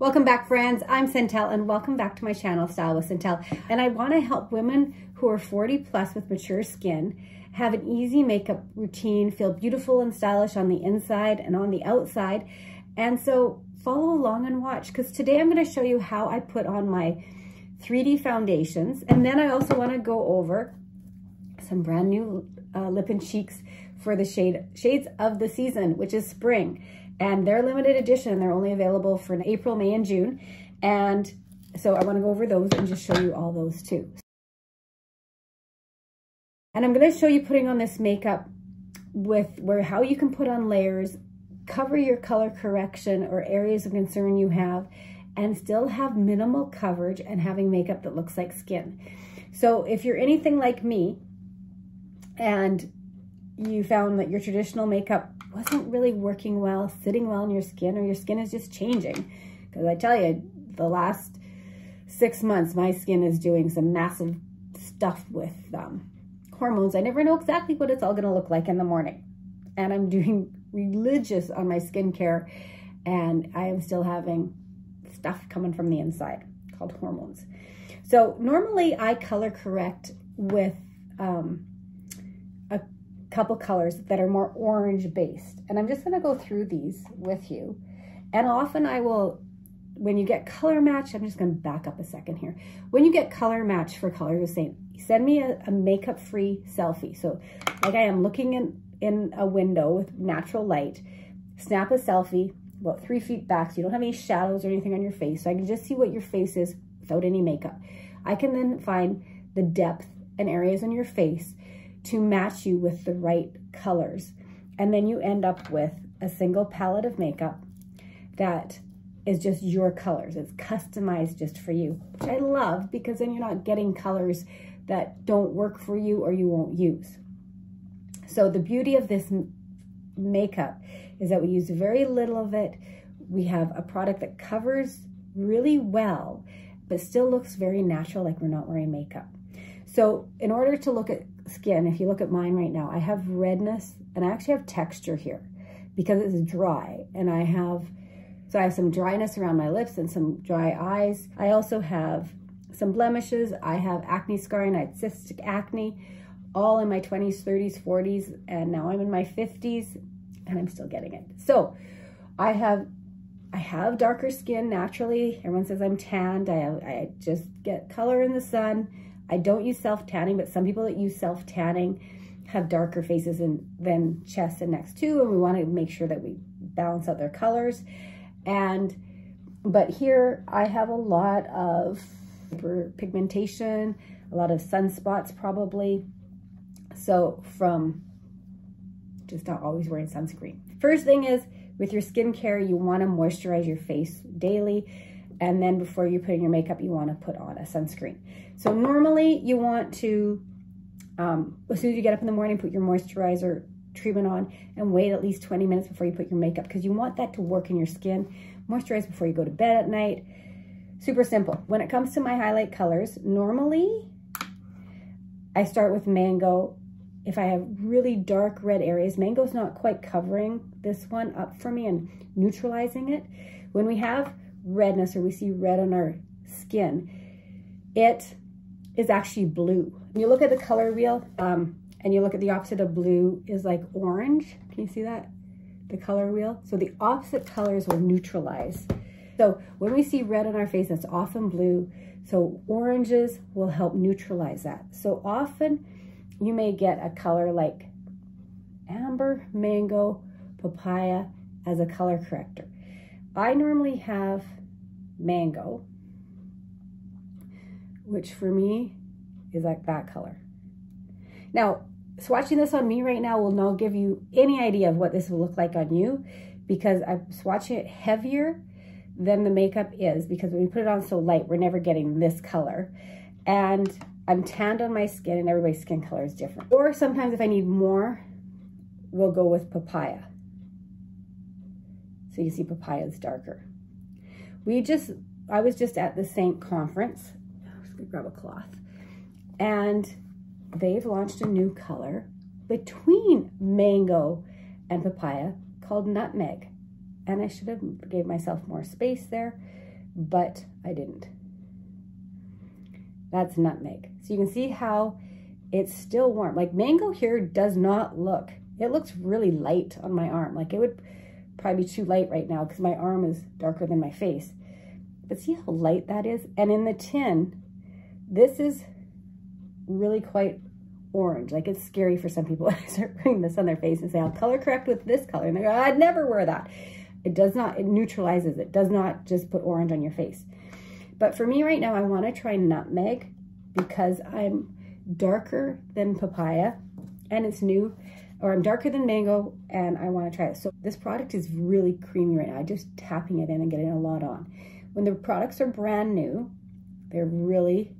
Welcome back, friends. I'm Seint and welcome back to my channel, Style with Seint. And I want to help women who are 40 plus with mature skin have an easy makeup routine, feel beautiful and stylish on the inside and on the outside. And so follow along and watch, because today I'm going to show you how I put on my 3D foundations. And then I also want to go over some brand new lip and cheeks for the shades of the season, which is spring. And they're limited edition. They're only available for April, May, and June. And so I want to go over those and just show you all those too. And I'm going to show you putting on this makeup with how you can put on layers, cover your color correction or areas of concern you have, and still have minimal coverage and having makeup that looks like skin. So if you're anything like me and you found that your traditional makeup wasn't really working well, sitting well on your skin, or your skin is just changing. Because I tell you, the last 6 months, my skin is doing some massive stuff with hormones. I never know exactly what it's all gonna look like in the morning. And I'm doing religious on my skincare, and I am still having stuff coming from the inside called hormones. So normally I color correct with a couple colors that are more orange based, and I'm just going to go through these with you. And often I will, when you get color match, I'm just going to back up a second here. When you get color match for colors of Seint, send me a makeup free selfie. So like I am looking in a window with natural light, snap a selfie about 3 feet back so you don't have any shadows or anything on your face, so I can just see what your face is without any makeup. I can then find the depth and areas on your face to match you with the right colors. And then you end up with a single palette of makeup that is just your colors. It's customized just for you, which I love, because then you're not getting colors that don't work for you or you won't use. So the beauty of this makeup is that we use very little of it. We have a product that covers really well, but still looks very natural, like we're not wearing makeup. So in order to look at skin, if you look at mine right now, I have redness, and I actually have texture here because it's dry, and I have some dryness around my lips and some dry eyes. I also have some blemishes. I have acne scarring. I had cystic acne all in my 20s, 30s, 40s, and now I'm in my 50s and I'm still getting it. So I have darker skin naturally. Everyone says I'm tanned. I just get color in the sun. I don't use self-tanning, but some people that use self-tanning have darker faces than chest and necks too, and we want to make sure that we balance out their colors. But here I have a lot of pigmentation, a lot of sunspots probably. So from just not always wearing sunscreen. First thing is, with your skincare, you want to moisturize your face daily. And then before you put in your makeup, you want to put on a sunscreen. So normally you want to, as soon as you get up in the morning, put your moisturizer treatment on and wait at least 20 minutes before you put your makeup, because you want that to work in your skin. Moisturize before you go to bed at night. Super simple. When it comes to my highlight colors, normally I start with mango. If I have really dark red areas, mango's not quite covering this one up for me and neutralizing it. When we have redness, or we see red on our skin, it is actually blue. When you look at the color wheel and you look at the opposite of blue is like orange. Can you see that? The color wheel. So the opposite colors will neutralize. So when we see red on our face, that's often blue. So oranges will help neutralize that. So often you may get a color like amber, mango, papaya as a color corrector. I normally have mango, which for me is like that color. Now, swatching this on me right now will not give you any idea of what this will look like on you, because I'm swatching it heavier than the makeup is, because when we put it on so light, we're never getting this color. And I'm tanned on my skin, and everybody's skin color is different. Or sometimes if I need more, we'll go with papaya. So you see papaya is darker. I was just at the Seint conference. I'm just gonna grab a cloth. And they've launched a new color between mango and papaya called Nutmeg. and I should have gave myself more space there, but I didn't. That's Nutmeg. So you can see how it's still warm. Like mango here does not look, it looks really light on my arm. Like it would probably be too light right now because my arm is darker than my face. But see how light that is? And in the tin, this is really quite orange. Like it's scary for some people when I start putting this on their face and say, I'll color correct with this color. And they go, I'd never wear that. It does not, it neutralizes. It does not just put orange on your face. But for me right now, I want to try Nutmeg because I'm darker than papaya and it's new, or I'm darker than mango and I want to try it. So this product is really creamy right now. I'm just tapping it in and getting a lot on. When the products are brand new, they're really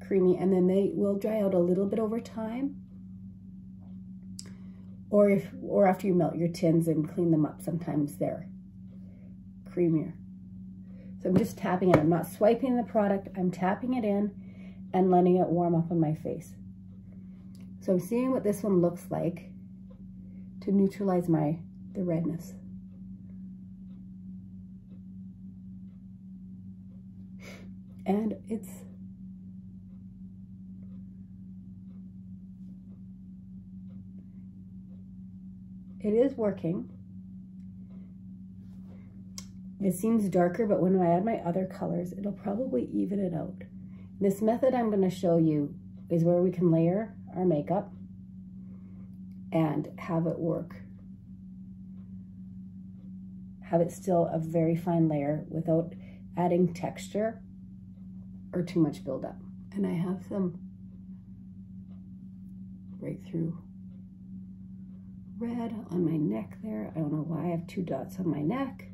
creamy and then they will dry out a little bit over time. Or after you melt your tins and clean them up, sometimes they're creamier. So I'm just tapping it. I'm not swiping the product. I'm tapping it in and letting it warm up on my face. So I'm seeing what this one looks like to neutralize the redness. And it is working. It seems darker, but when I add my other colors, it'll probably even it out. This method I'm going to show you is where we can layer our makeup and have it work. Have it still a very fine layer without adding texture or too much buildup. And I have some breakthrough red on my neck there. I don't know why I have 2 dots on my neck.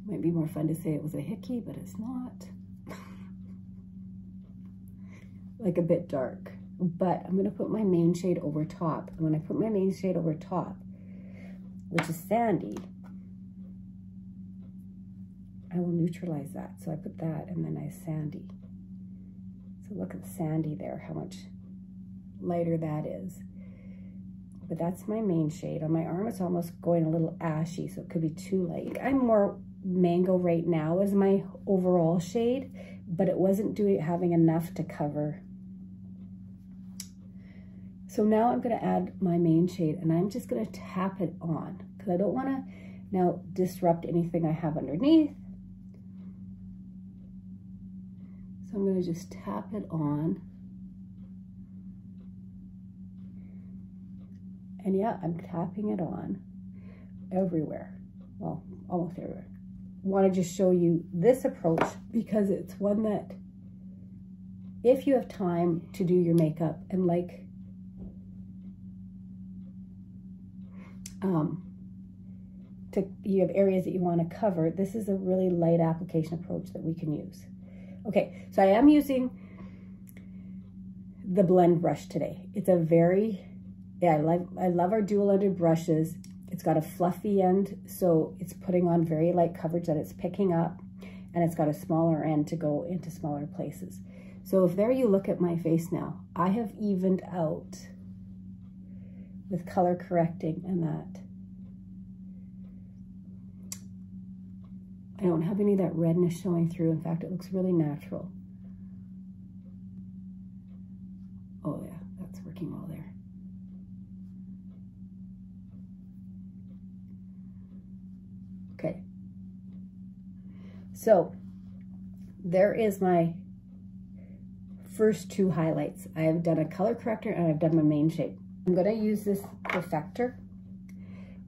Might be more fun to say it was a hickey, but it's not. Like a bit dark. But I'm gonna put my main shade over top. And when I put my main shade over top, which is sandy, I will neutralize that. So I put that and then I sandy. So look at the sandy there, how much lighter that is. But that's my main shade. On my arm, it's almost going a little ashy, so it could be too light. I'm more mango right now as my overall shade, but it wasn't having enough to cover. So now I'm gonna add my main shade and I'm just gonna tap it on because I don't wanna now disrupt anything I have underneath. So I'm gonna just tap it on. And yeah, I'm tapping it on everywhere. Well, almost everywhere. Want to just show you this approach because it's one that if you have time to do your makeup and like you have areas that you want to cover, this is a really light application approach that we can use. Okay, so I am using the blend brush today. It's a very, yeah, I love our dual-ended brushes. It's got a fluffy end, so it's putting on very light coverage that it's picking up, and it's got a smaller end to go into smaller places. So if there you look at my face now, I have evened out with color correcting and that. I don't have any of that redness showing through. In fact, it looks really natural. Oh yeah, that's working well there. Okay. So there is my first 2 highlights. I have done a color corrector and I've done my main shade. I'm going to use this Perfector,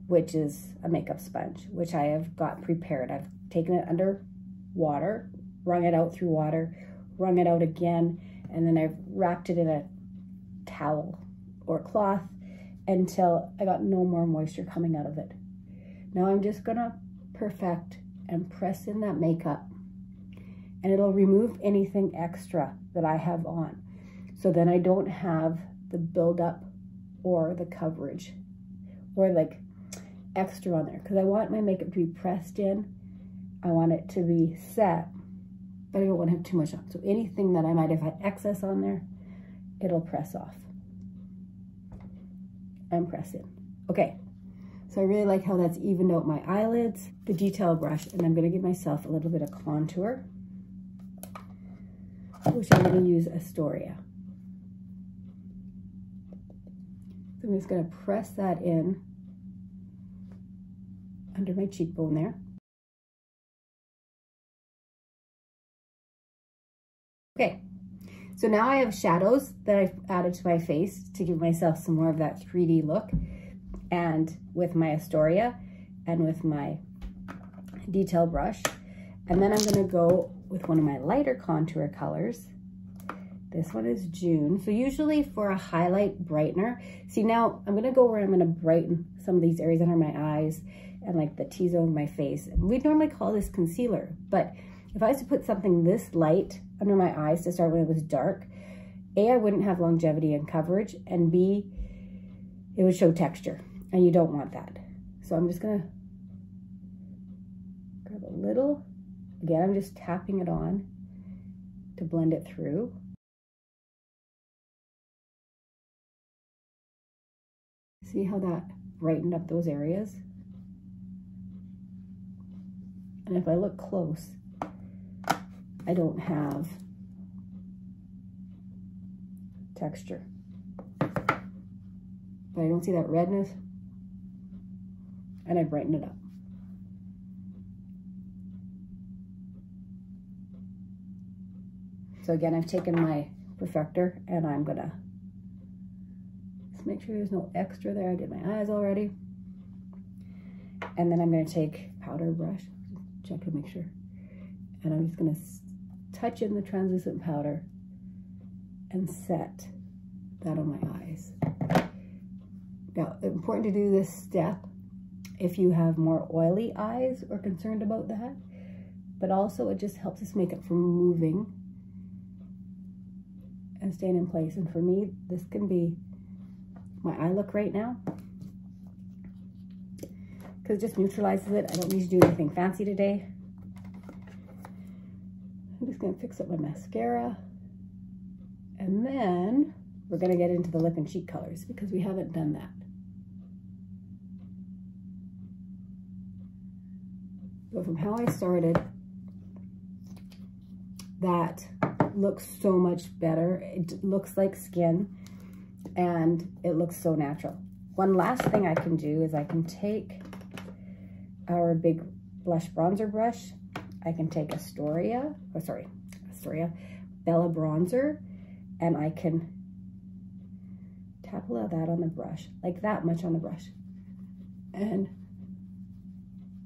which is a makeup sponge, which I have got prepared. I've taken it under water, wrung it out through water, wrung it out again, and then I've wrapped it in a towel or cloth until I got no more moisture coming out of it. Now I'm just going to perfect and press in that makeup, and it'll remove anything extra that I have on. So then I don't have the buildup or the coverage or like extra on there, because I want my makeup to be pressed in. I want it to be set, but I don't want to have too much on. So anything that I might have had excess on there, it'll press off and press in. Okay, So I really like how that's evened out my eyelids. The detail brush, and I'm gonna give myself a little bit of contour, which I'm gonna use Astoria. So I'm just gonna press that in under my cheekbone there. Okay, so now I have shadows that I've added to my face to give myself some more of that 3D look, and with my Astoria and with my detail brush. And then I'm gonna go with one of my lighter contour colors. This one is June. So usually for a highlight brightener, see now I'm gonna go where I'm gonna brighten some of these areas under my eyes and like the T-zone of my face. We'd normally call this concealer, but if I was to put something this light under my eyes to start when it was dark, A, I wouldn't have longevity and coverage, and B, it would show texture, and you don't want that. So I'm just gonna grab a little, again, I'm just tapping it on to blend it through. See how that brightened up those areas? And if I look close, I don't have texture. But I don't see that redness, and I brighten it up. So again, I've taken my Perfector, and I'm gonna just make sure there's no extra there. I did my eyes already. And then I'm gonna take powder brush, check and make sure. And I'm just gonna touch in the translucent powder and set that on my eyes. Now, it's important to do this step if you have more oily eyes or concerned about that, but also it just helps us make it from moving and staying in place. And for me, this can be my eye look right now, because it just neutralizes it. I don't need to do anything fancy today. I'm just gonna fix up my mascara, and then we're gonna get into the lip and cheek colors because we haven't done that. But from how I started, that looks so much better. It looks like skin, and it looks so natural. One last thing I can do is I can take our big blush bronzer brush. I can take Astoria Bella bronzer, and I can tap a little of that on the brush, like that much on the brush, and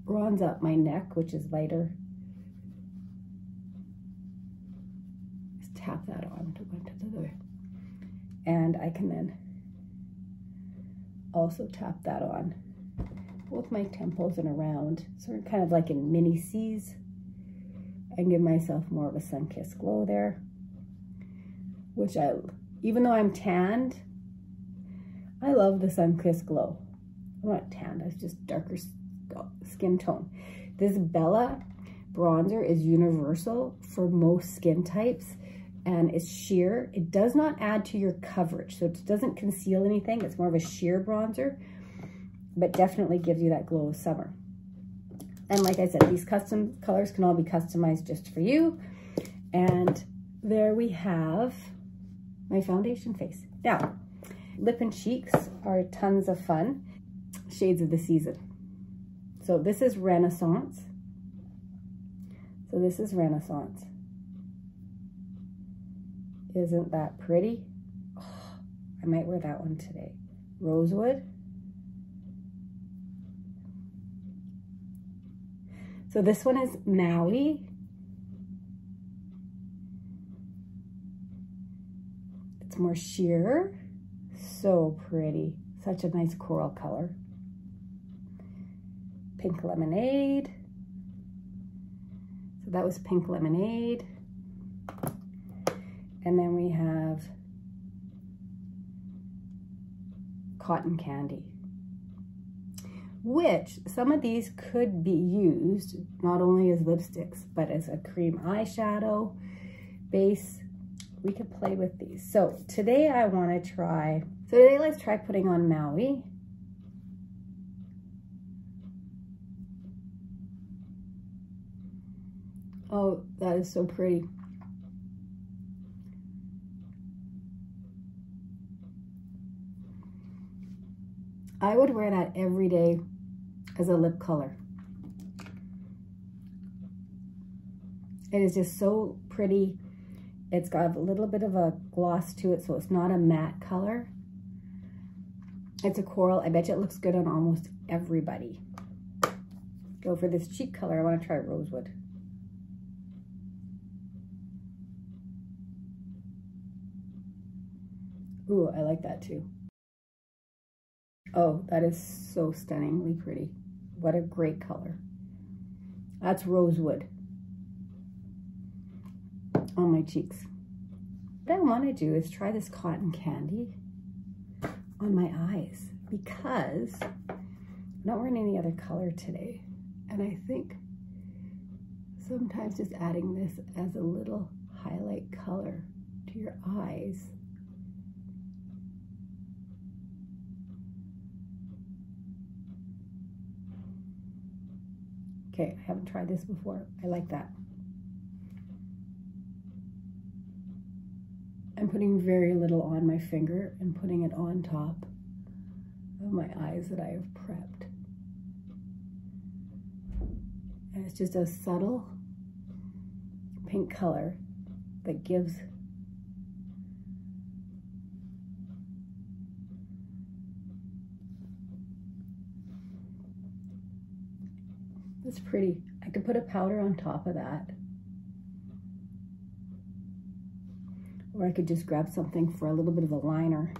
bronze up my neck, which is lighter. Just tap that on to go into the other. And I can then also tap that on both my temples and around, sort of kind of like in mini C's, and give myself more of a sun-kissed glow there, which even though I'm tanned, I love the sun-kissed glow. I'm not tanned, it's just darker skin tone. This Bella bronzer is universal for most skin types, and it's sheer. It does not add to your coverage, so it doesn't conceal anything. It's more of a sheer bronzer, but definitely gives you that glow of summer. And like I said, these custom colors can all be customized just for you. And there we have my foundation face. Now, lip and cheeks are tons of fun. Shades of the season. So this is Renaissance. So this is Renaissance. Isn't that pretty? Oh, I might wear that one today. Rosewood. So this one is Maui. It's more sheer. So pretty. Such a nice coral color. Pink Lemonade. So that was Pink Lemonade. And then we have Cotton Candy, which some of these could be used not only as lipsticks, but as a cream eyeshadow base. We could play with these. So today let's try putting on Maui. Oh, that is so pretty. I would wear that every day as a lip color. It is just so pretty. It's got a little bit of a gloss to it, so it's not a matte color. It's a coral. I bet you it looks good on almost everybody. Go for this cheek color. I want to try rosewood. Ooh, I like that too. Oh, that is so stunningly pretty. What a great color. That's rosewood on my cheeks. What I want to do is try this cotton candy on my eyes because I'm not wearing any other color today. And I think sometimes just adding this as a little highlight color to your eyes . Okay, I haven't tried this before. I like that. I'm putting very little on my finger and putting it on top of my eyes that I have prepped. And it's just a subtle pink color that gives it's pretty. I could put a powder on top of that. Or I could just grab something for a little bit of a liner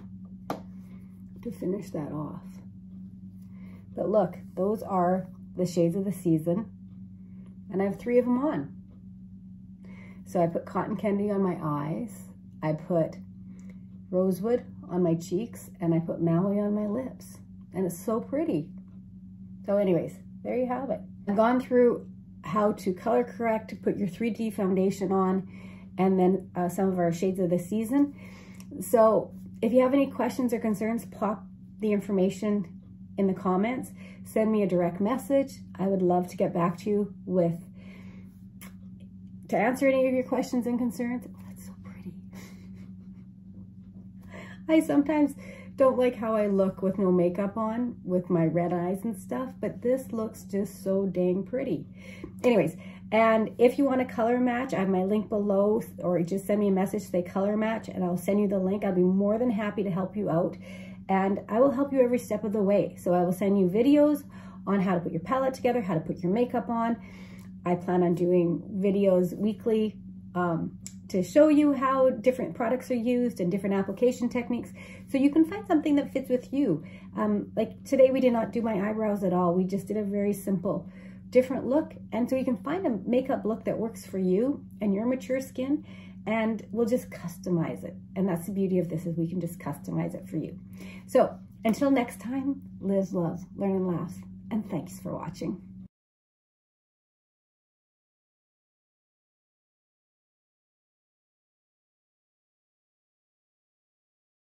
to finish that off. But look, those are the shades of the season. And I have 3 of them on. So I put cotton candy on my eyes. I put rosewood on my cheeks. And I put mallow on my lips. And it's so pretty. So anyways, there you have it. I've gone through how to color correct, to put your 3D foundation on, and then some of our shades of the season. So if you have any questions or concerns, pop the information in the comments. Send me a direct message. I would love to get back to you to answer any of your questions and concerns. Oh, that's so pretty. I sometimes don't like how I look with no makeup on, with my red eyes and stuff, but this looks just so dang pretty. Anyways, and if you want a color match, I have my link below, or just send me a message, say color match, and I'll send you the link. I'll be more than happy to help you out, and I will help you every step of the way. So I will send you videos on how to put your palette together, how to put your makeup on. I plan on doing videos weekly to show you how different products are used and different application techniques, so you can find something that fits with you. Like today we did not do my eyebrows at all. We just did a very simple, different look, and so you can find a makeup look that works for you and your mature skin, and we'll just customize it. And that's the beauty of this, is we can just customize it for you. So until next time, live, love, learn, and laugh, and thanks for watching.